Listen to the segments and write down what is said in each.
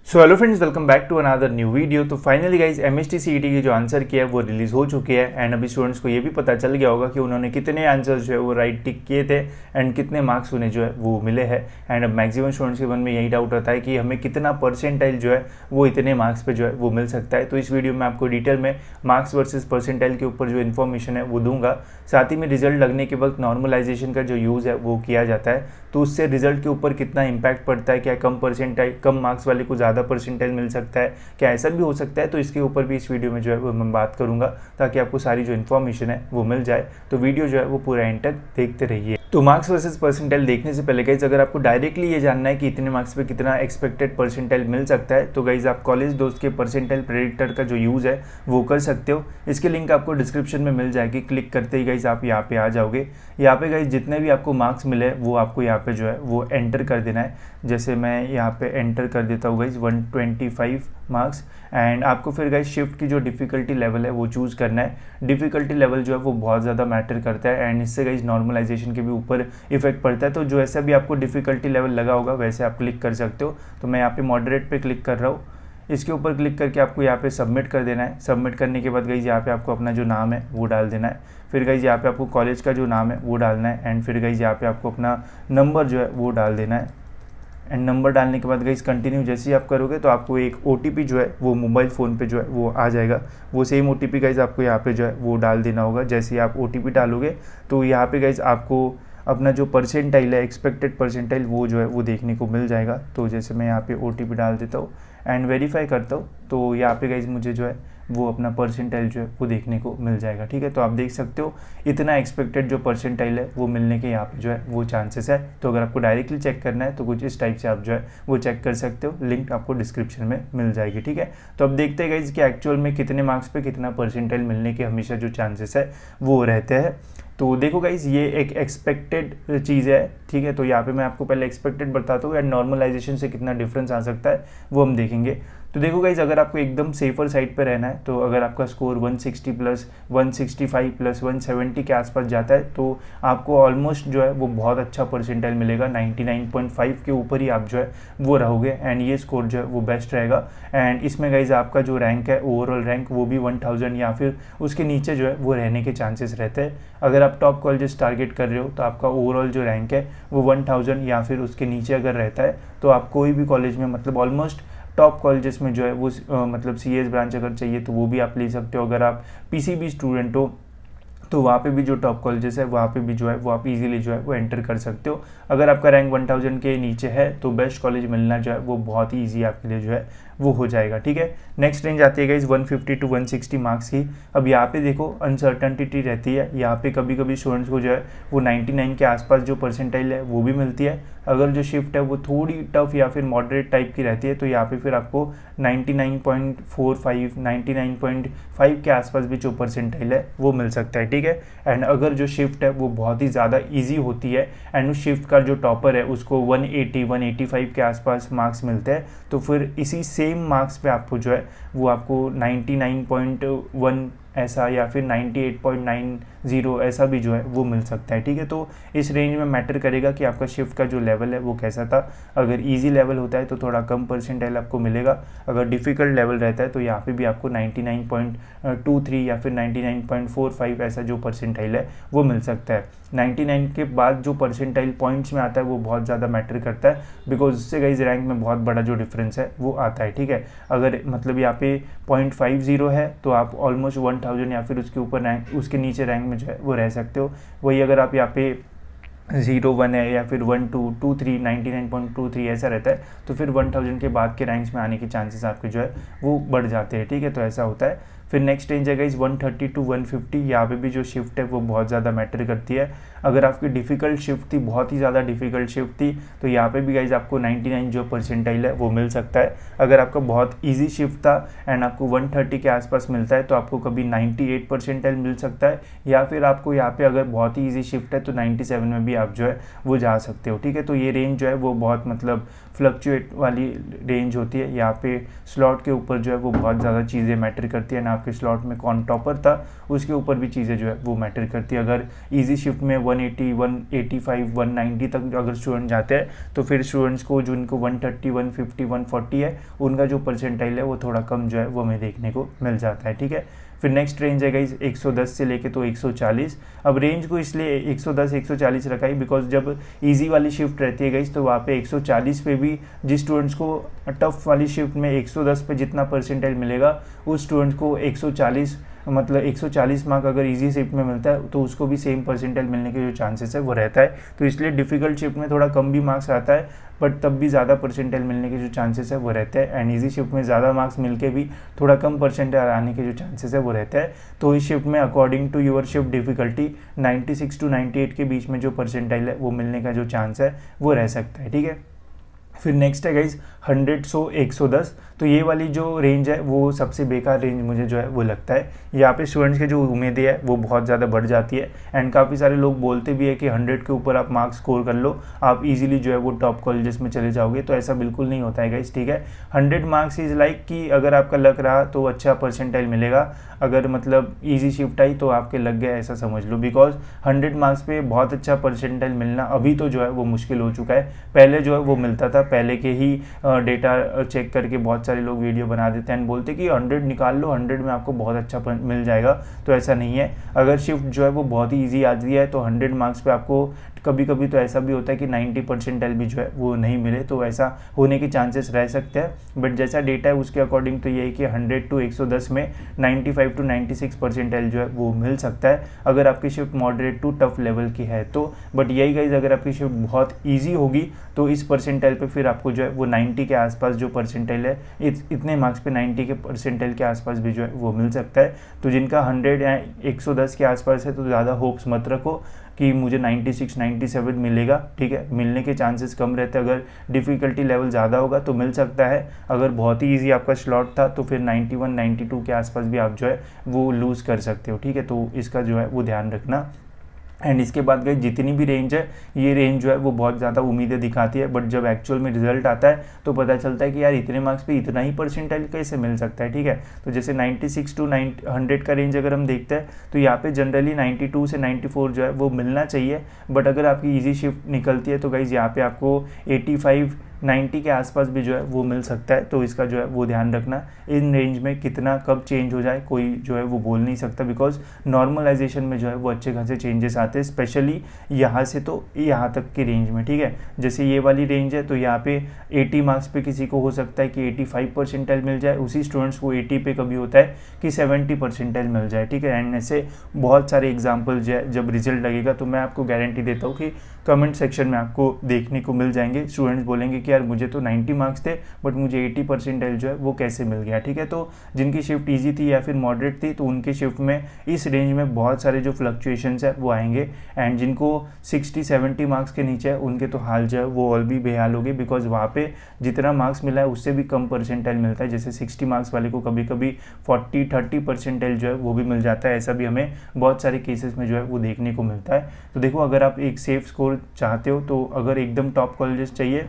So hello friends, welcome back to another new video. तो finally guys MST CET की जो answer की है वो रिलीज़ हो चुकी है एंड अभी स्टूडेंट्स को ये भी पता चल गया होगा कि उन्होंने कितने आंसर जो है वो राइट टिक किए थे एंड कितने मार्क्स उन्हें जो है वो मिले हैं। एंड अब मैक्सिमम स्टूडेंट्स के मन में यही डाउट रहता है कि हमें कितना परसेंटाइल जो है वो इतने मार्क्स पे जो है वो मिल सकता है। तो इस वीडियो में आपको डिटेल में मार्क्स वर्सेज परसेंटाइल के ऊपर जो इन्फॉर्मेशन है वो दूंगा। साथ ही में रिजल्ट लगने के वक्त नॉर्मलाइजेशन का जो यूज़ है वो किया जाता है, तो उससे रिजल्ट के ऊपर कितना इंपैक्ट पड़ता है, क्या कम मार्क्स वाले को ज़्यादा परसेंटाइल मिल सकता है, क्या ऐसा भी हो सकता है। तो इसके ऊपर भी इस वीडियो में जो है वो मैं बात करूंगा ताकि आपको सारी जो इन्फॉर्मेशन है वो मिल जाए। तो वीडियो जो है वो पूरा एंड तक देखते रहिए। तो मार्क्स वर्सेस परसेंटाइल देखने से पहले गाइज अगर आपको डायरेक्टली ये जानना है कि इतने मार्क्स पे कितना एक्सपेक्टेड परसेंटाइल मिल सकता है, तो गाइज आप कॉलेज दोस्त के परसेंटाइल प्रेडिक्टर का जो यूज़ है वो कर सकते हो। इसके लिंक आपको डिस्क्रिप्शन में मिल जाएगी। क्लिक करते ही गाइज आप यहाँ पे आ जाओगे। यहाँ पे गाइज जितने भी आपको मार्क्स मिले वो आपको यहाँ पे जो है वो एंटर कर देना है। जैसे मैं यहाँ पे एंटर कर देता हूँ गाइज 125 मार्क्स एंड आपको फिर गाइज शिफ्ट की जो डिफ़िकल्टी लेवल है वो चूज़ करना है। डिफ़िकल्टी लेवल जो है वो बहुत ज़्यादा मैटर करता है एंड इससे गाइज नॉर्मलाइजेशन के भी ऊपर इफेक्ट पड़ता है। तो जो ऐसा भी आपको डिफ़िकल्टी लेवल लगा होगा वैसे आप क्लिक कर सकते हो। तो मैं यहाँ पे मॉडरेट पे क्लिक कर रहा हूँ। इसके ऊपर क्लिक करके आपको यहाँ पे सबमिट कर देना है। सबमिट करने के बाद गाइज यहाँ पे आपको अपना जो नाम है वो डाल देना है। फिर गाइज यहाँ पे आपको कॉलेज का जो नाम है वो डालना है एंड फिर गाइज यहाँ पे आपको अपना नंबर जो है वो डाल देना है। एंड नंबर डालने के बाद गाइज कंटिन्यू जैसे ही आप करोगे तो आपको एक OTP जो है वो मोबाइल फ़ोन पे जो है वो आ जाएगा। वो सेम OTP गाइज आपको यहाँ पे जो है वो डाल देना होगा। जैसे ही आप OTP डालोगे तो यहाँ पे गाइज आपको अपना जो परसेंटाइल है, एक्सपेक्टेड परसेंटाइल, वो जो है वो देखने को मिल जाएगा। तो जैसे मैं यहाँ पे OTP डाल देता हूँ एंड वेरीफाई करता हूँ तो यहाँ पे गाइज मुझे जो है वो अपना परसेंटाइल जो है वो देखने को मिल जाएगा। ठीक है, तो आप देख सकते हो इतना एक्सपेक्टेड जो परसेंटाइल है वो मिलने के यहाँ पे जो है वो चांसेस है। तो अगर आपको डायरेक्टली चेक करना है तो कुछ इस टाइप से आप जो है वो चेक कर सकते हो। लिंक आपको डिस्क्रिप्शन में मिल जाएगी। ठीक है, तो अब देखते हैं गाइज कि एक्चुअल में कितने मार्क्स पे कितना परसेंटाइल मिलने के हमेशा जो चांसेस है वो रहते हैं। तो देखो गाइज ये एक एक्सपेक्टेड चीज़ है। ठीक है, तो यहाँ पे मैं आपको पहले एक्सपेक्टेड बताता हूँ एंड नॉर्मलाइजेशन से कितना डिफरेंस आ सकता है वो हम देखेंगे। तो देखो गाइज अगर आपको एकदम सेफर साइड पे रहना है तो अगर आपका स्कोर 160 प्लस 165 प्लस 170 के आसपास जाता है तो आपको ऑलमोस्ट जो है वो बहुत अच्छा परसेंटाइल मिलेगा। 99.5 के ऊपर ही आप जो है वो रहोगे एंड ये स्कोर जो है वो बेस्ट रहेगा। एंड इसमें गाइज आपका जो रैंक है, ओवरऑल रैंक, वो भी 1000 या फिर उसके नीचे जो है वो रहने के चांसेस रहते हैं। अगर आप टॉप कॉलेजेस टारगेट कर रहे हो तो आपका ओवरऑल जो रैंक है वो 1000 या फिर उसके नीचे अगर रहता है तो आप कोई भी कॉलेज में, मतलब ऑलमोस्ट टॉप कॉलेजेस में जो है वो मतलब CS ब्रांच अगर चाहिए तो वो भी आप ले सकते हो। अगर आप PCB स्टूडेंट हो तो वहाँ पे भी जो टॉप कॉलेजेस है वहाँ पे भी जो है वो आप इजीली जो है वो एंटर कर सकते हो। अगर आपका रैंक 1000 के नीचे है तो बेस्ट कॉलेज मिलना जो है वो बहुत ही ईजी आपके लिए जो है वो हो जाएगा। ठीक है, नेक्स्ट रेंज आती है गाइस 150 टू 160 मार्क्स की। अब यहाँ पे देखो अनसर्टनिटी रहती है। यहाँ पे कभी कभी स्टूडेंट्स को जो है वो 99 के आसपास जो परसेंटाइल है वो भी मिलती है। अगर जो शिफ्ट है वो थोड़ी टफ या फिर मॉडरेट टाइप की रहती है तो यहाँ पे फिर आपको 99.45 99.5 के आसपास भी जो परसेंटाइल है वो मिल सकता है। ठीक है, एंड अगर जो शिफ्ट है वो बहुत ही ज़्यादा ईजी होती है एंड उस शिफ्ट का जो टॉपर है उसको 180 185 के आसपास मार्क्स मिलते हैं तो फिर इसी सेम मार्क्स पे आपको जो है वो आपको 99.1 ऐसा या फिर 98.90 ऐसा भी जो है वो मिल सकता है। ठीक है, तो इस रेंज में मैटर करेगा कि आपका शिफ्ट का जो लेवल है वो कैसा था। अगर इजी लेवल होता है तो थोड़ा कम परसेंटाइल आपको मिलेगा। अगर डिफ़िकल्ट लेवल रहता है तो यहाँ पे भी आपको 99.23 या फिर 99.45 ऐसा जो परसेंटाइल है वो मिल सकता है। 99 के बाद जो परसेंटाइल पॉइंट्स में आता है वो बहुत ज़्यादा मैटर करता है बिकॉज उससे गाइस रैंक में बहुत बड़ा जो डिफरेंस है वो आता है। ठीक है, अगर मतलब यहाँ पे 0.50 है तो आप ऑलमोस्ट 1000 या फिर उसके ऊपर रैंक, उसके नीचे रैंक में जो है वो रह सकते हो। वही अगर आप यहाँ पे 01 है या फिर 1223 99.23 ऐसा रहता है तो फिर 1000 के बाद के रैंक्स में आने के चांसेस आपके जो है वो बढ़ जाते हैं। ठीक है, तो ऐसा होता है। फिर नेक्स्ट रेंज है गाइस 130 टू 150। यहाँ पे भी जो शिफ्ट है वो बहुत ज़्यादा मैटर करती है। अगर आपकी डिफ़िकल्ट शिफ्ट थी, बहुत ही ज़्यादा डिफ़िकल्ट शिफ्ट थी, तो यहाँ पे भी गाइस आपको 99 जो परसेंटाइल है वो मिल सकता है। अगर आपका बहुत ईजी शिफ्ट था एंड आपको 130 के आसपास मिलता है तो आपको कभी 98 परसेंटाइल मिल सकता है या फिर आपको यहाँ पे अगर बहुत ही ईजी शिफ्ट है तो 97 में भी आप जो है वो जा सकते हो। ठीक है, तो ये रेंज जो है वो बहुत मतलब फ्लक्चुएट वाली रेंज होती है। यहाँ पे स्लॉट के ऊपर जो है वो बहुत ज़्यादा चीज़ें मैटर करती है ना। आपके स्लॉट में कौन टॉपर था, उसके ऊपर भी चीज़ें जो है वो मैटर करती है। अगर ईजी शिफ्ट में 180, 185, 190 तक अगर स्टूडेंट जाते हैं तो फिर स्टूडेंट्स को जो उनको 130, 150, 140 है, उनका जो परसेंटाइल है वो थोड़ा कम जो है वो हमें देखने को मिल जाता है, ठीक है। फिर नेक्स्ट रेंज है गाइज 110 से लेके तो 140। अब रेंज को इसलिए 110 140 रखा है बिकॉज जब इजी वाली शिफ्ट रहती है गाइज तो वहाँ पे 140 पे भी जिस स्टूडेंट्स को टफ वाली शिफ्ट में 110 पे जितना परसेंटाइल मिलेगा, उस स्टूडेंट्स को 140 मतलब 140 मार्क अगर इजी शिफ्ट में मिलता है तो उसको भी सेम परसेंटाइल मिलने के जो चांसेस है वो रहता है। तो इसलिए डिफिकल्ट शिफ्ट में थोड़ा कम भी मार्क्स आता है, बट तब भी ज़्यादा परसेंटाइल मिलने के जो चांसेस है वो रहते हैं। एंड इजी शिफ्ट में ज़्यादा मार्क्स मिलके भी थोड़ा कम परसेंटाइल आने के जो चांसेस है वो रहता है। तो इस शिफ्ट में according to your shift difficulty 96 to 98 के बीच में जो परसेंटाइल है वो मिलने का जो चांस है वो रह सकता है, ठीक है। फिर नेक्स्ट है गाइज 100, 100, 110। तो ये वाली जो रेंज है वो सबसे बेकार रेंज मुझे जो है वो लगता है। यहाँ पे स्टूडेंट्स की जो उम्मीदें है वो बहुत ज़्यादा बढ़ जाती है एंड काफ़ी सारे लोग बोलते भी है कि 100 के ऊपर आप मार्क्स स्कोर कर लो, आप इजीली जो है वो टॉप कॉलेजेस में चले जाओगे। तो ऐसा बिल्कुल नहीं होता है गाइज, ठीक है। 100 मार्क्स इज़ लाइक कि अगर आपका लक रहा तो अच्छा परसेंटाइल मिलेगा, अगर मतलब ईजी शिफ्ट आई तो आपके लग गया, ऐसा समझ लो। बिकॉज 100 मार्क्स पे बहुत अच्छा परसेंटाइल मिलना अभी तो जो है वो मुश्किल हो चुका है। पहले जो है वो मिलता था, पहले के ही डेटा चेक करके बहुत सारे लोग वीडियो बना देते हैं एंड बोलते कि 100 निकाल लो, 100 में आपको बहुत अच्छा मिल जाएगा। तो ऐसा नहीं है। अगर शिफ्ट जो है वो बहुत ही ईजी आती है तो 100 मार्क्स पे आपको कभी कभी तो ऐसा भी होता है कि 90 परसेंटाइल भी जो है वो नहीं मिले, तो ऐसा होने के चांसेस रह सकते हैं। बट जैसा डेटा है उसके अकॉर्डिंग तो ये है कि 100 to 110 में 95 to 96 परसेंटाइल जो है वो मिल सकता है अगर आपकी shift moderate to tough level की है तो। बट यही गाइज अगर आपकी शिफ्ट बहुत ईजी होगी तो इस परसेंटाइल पे फिर आपको जो है वो 90 के आसपास जो परसेंटाइल है, इतने मार्क्स पे 90 के परसेंटाइल के आसपास भी जो है वो मिल सकता है। तो जिनका 100 या 110 के आसपास है तो ज़्यादा होप्स मत रखो कि मुझे 96, 97 मिलेगा, ठीक है। मिलने के चांसेस कम रहते हैं। अगर डिफ़िकल्टी लेवल ज़्यादा होगा तो मिल सकता है। अगर बहुत ही ईजी आपका स्लॉट था तो फिर 91, 92 के आसपास भी आप जो है वो लूज़ कर सकते हो, ठीक है। तो इसका जो है वो ध्यान रखना। एंड इसके बाद गई जितनी भी रेंज है, ये रेंज जो है वो बहुत ज़्यादा उम्मीदें दिखाती है, बट जब एक्चुअल में रिजल्ट आता है तो पता चलता है कि यार इतने मार्क्स पे इतना ही परसेंटाइल कैसे मिल सकता है, ठीक है। तो जैसे 96 to 100 का रेंज अगर हम देखते हैं तो यहाँ पे जनरली 92 से 94 जो है वो मिलना चाहिए। बट अगर आपकी ईजी शिफ्ट निकलती है तो गाइज यहाँ पे आपको 85, 90 के आसपास भी जो है वो मिल सकता है। तो इसका जो है वो ध्यान रखना। इन रेंज में कितना कब चेंज हो जाए कोई जो है वो बोल नहीं सकता, बिकॉज नॉर्मलाइजेशन में जो है वो अच्छे खासे चेंजेस आते हैं, स्पेशली यहाँ से तो यहाँ तक की रेंज में, ठीक है। जैसे ये वाली रेंज है तो यहाँ पे 80 मार्क्स पे किसी को हो सकता है कि 85 परसेंटाइल मिल जाए, उसी स्टूडेंट्स को 80 पे कभी होता है कि 70 परसेंटाइल मिल जाए, ठीक है। एंड ऐसे बहुत सारे एग्जाम्पल जो है जब रिजल्ट लगेगा तो मैं आपको गारंटी देता हूँ कि कमेंट सेक्शन में आपको देखने को मिल जाएंगे। स्टूडेंट्स बोलेंगे कि यार मुझे तो 90 मार्क्स थे बट मुझे 80 परसेंटाइल जो है वो कैसे मिल गया, ठीक है। तो जिनकी शिफ्ट इजी थी या फिर मॉडरेट थी तो उनकी शिफ्ट में इस रेंज में बहुत सारे जो फ्लक्चुएशंस है वो आएंगे। एंड जिनको 60-70 मार्क्स के नीचे है उनके तो हाल जो है वो और भी बेहाल हो गए, बिकॉज वहाँ पे जितना मार्क्स मिला है उससे भी कम परसेंटाइल मिलता है। जैसे 60 मार्क्स वाले को कभी कभी 40-30 परसेंटाइल जो है वो भी मिल जाता है। ऐसा भी हमें बहुत सारे केसेस में जो है वो देखने को मिलता है। तो देखो, अगर आप एक सेफ स्कोर चाहते हो तो अगर एकदम टॉप कॉलेजेस चाहिए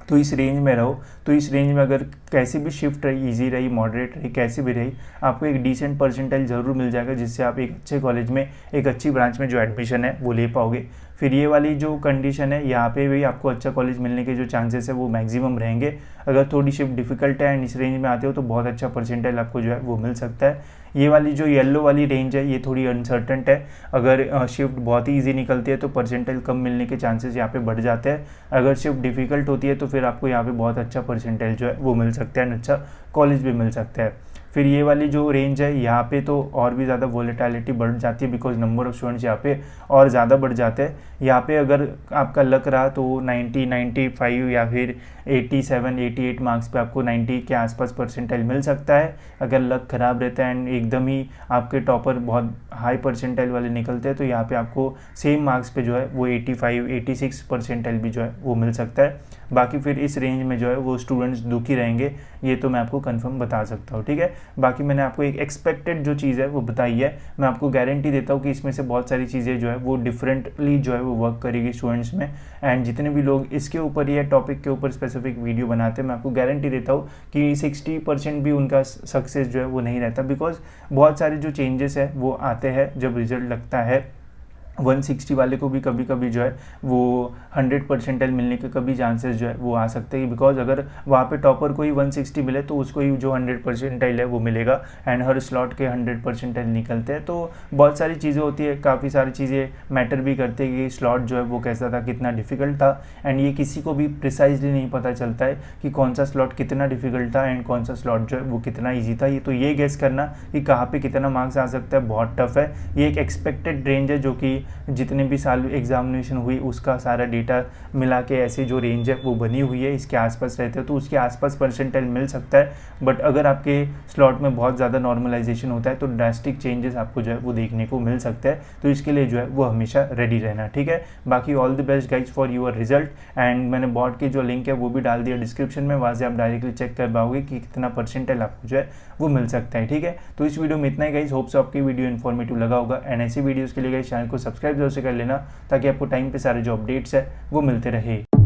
तो इस रेंज में रहो। तो इस रेंज में अगर कैसी भी शिफ्ट रही, इजी रही, मॉडरेट रही, कैसी भी रही, आपको एक डिसेंट परसेंटाइल ज़रूर मिल जाएगा जिससे आप एक अच्छे कॉलेज में, एक अच्छी ब्रांच में जो एडमिशन है वो ले पाओगे। फिर ये वाली जो कंडीशन है यहाँ पे भी आपको अच्छा कॉलेज मिलने के जो चांसेस है वो मैक्सिमम रहेंगे। अगर थोड़ी शिफ्ट डिफिकल्ट है एंड इस रेंज में आते हो तो बहुत अच्छा परसेंटाइल आपको जो है वो मिल सकता है। ये वाली जो येलो वाली रेंज है ये थोड़ी अनसर्टेंट है। अगर शिफ्ट बहुत ही ईजी निकलती है तो परसेंटाइल कम मिलने के चांसेस यहाँ पे बढ़ जाते हैं। अगर शिफ्ट डिफिकल्ट होती है तो फिर आपको यहाँ पे बहुत अच्छा परसेंटाइल जो है वो मिल सकता है, अच्छा कॉलेज भी मिल सकता है। फिर ये वाली जो रेंज है यहाँ पे तो और भी ज़्यादा वोलेटिलिटी बढ़ जाती है, बिकॉज नंबर ऑफ स्टूडेंट्स यहाँ पे और ज़्यादा बढ़ जाते हैं। यहाँ पे अगर आपका लक रहा तो 90, 95 या फिर 87, 88 मार्क्स पे आपको 90 के आसपास परसेंटाइल मिल सकता है। अगर लक ख़राब रहता है एंड एकदम ही आपके टॉपर बहुत हाई परसेंटाइल वाले निकलते हैं तो यहाँ पे आपको सेम मार्क्स पे जो है वो 85, 86 परसेंटाइल भी जो है वो मिल सकता है। बाकी फिर इस रेंज में जो है वो स्टूडेंट्स दुखी रहेंगे, ये तो मैं आपको कंफर्म बता सकता हूँ, ठीक है। बाकी मैंने आपको एक एक्सपेक्टेड जो चीज़ है वो बताई है। मैं आपको गारंटी देता हूँ कि इसमें से बहुत सारी चीज़ें जो है वो डिफरेंटली जो है वो वर्क करेगी स्टूडेंट्स में। एंड जितने भी लोग इसके ऊपर या टॉपिक के ऊपर स्पेसिफिक वीडियो बनाते हैं, मैं आपको गारंटी देता हूँ कि 60% भी उनका सक्सेस जो है वो नहीं रहता, बिकॉज बहुत सारे जो चेंजेस है वो आते हैं जब रिजल्ट लगता है। 160 वाले को भी कभी कभी जो है वो 100% मिलने के कभी चांसेस जो है वो आ सकते हैं, बिकॉज अगर वहाँ पे टॉपर को ही 160 मिले तो उसको ही जो 100% है वो मिलेगा, एंड हर स्लॉट के 100% निकलते हैं। तो बहुत सारी चीज़ें होती है, काफ़ी सारी चीज़ें मैटर भी करते हैं कि स्लॉट जो है वो कैसा था, कितना डिफिकल्ट था। एंड ये किसी को भी प्रिसाइजली नहीं पता चलता है कि कौन सा स्लॉट कितना डिफिकल्ट था एंड कौन सा स्लॉट जो है वो कितना ईजी था। ये तो ये गेस करना कि कहाँ पे कितना मार्क्स आ सकता है बहुत टफ है। ये एक एक्सपेक्टेड रेंज है जो कि जितने भी साल एग्जामिनेशन हुई उसका सारा डेटा मिला के ऐसे जो रेंज है वो बनी हुई है, इसके आसपास रहते हो तो उसके आसपास परसेंटाइल मिल सकता है। बट अगर आपके स्लॉट में बहुत ज़्यादा नॉर्मलाइजेशन होता है तो ड्रास्टिक चेंजेस आपको जो है वो देखने को मिल सकता है, तो इसके लिए जो है वो हमेशा रेडी रहना, ठीक है। बाकी all the best guys for your result. And मैंने बोर्ड की जो लिंक है वो भी डाल दिया डिस्क्रिप्शन में, वहाँ से आप डायरेक्टली चेक कर पाओगे कि कितना परसेंटाइल आपको जो है वो मिल सकता है, ठीक है। तो इस वीडियो में इतना ही गाइज, होप सो आपकी वीडियो इन्फॉर्मेटिव लगा होगा। एंड ऐसी वीडियोज़ के लिए गाइज चैनल को सब्सक्राइब जरूर से कर लेना ताकि आपको टाइम पे सारे जो अपडेट्स है वो मिलते रहे।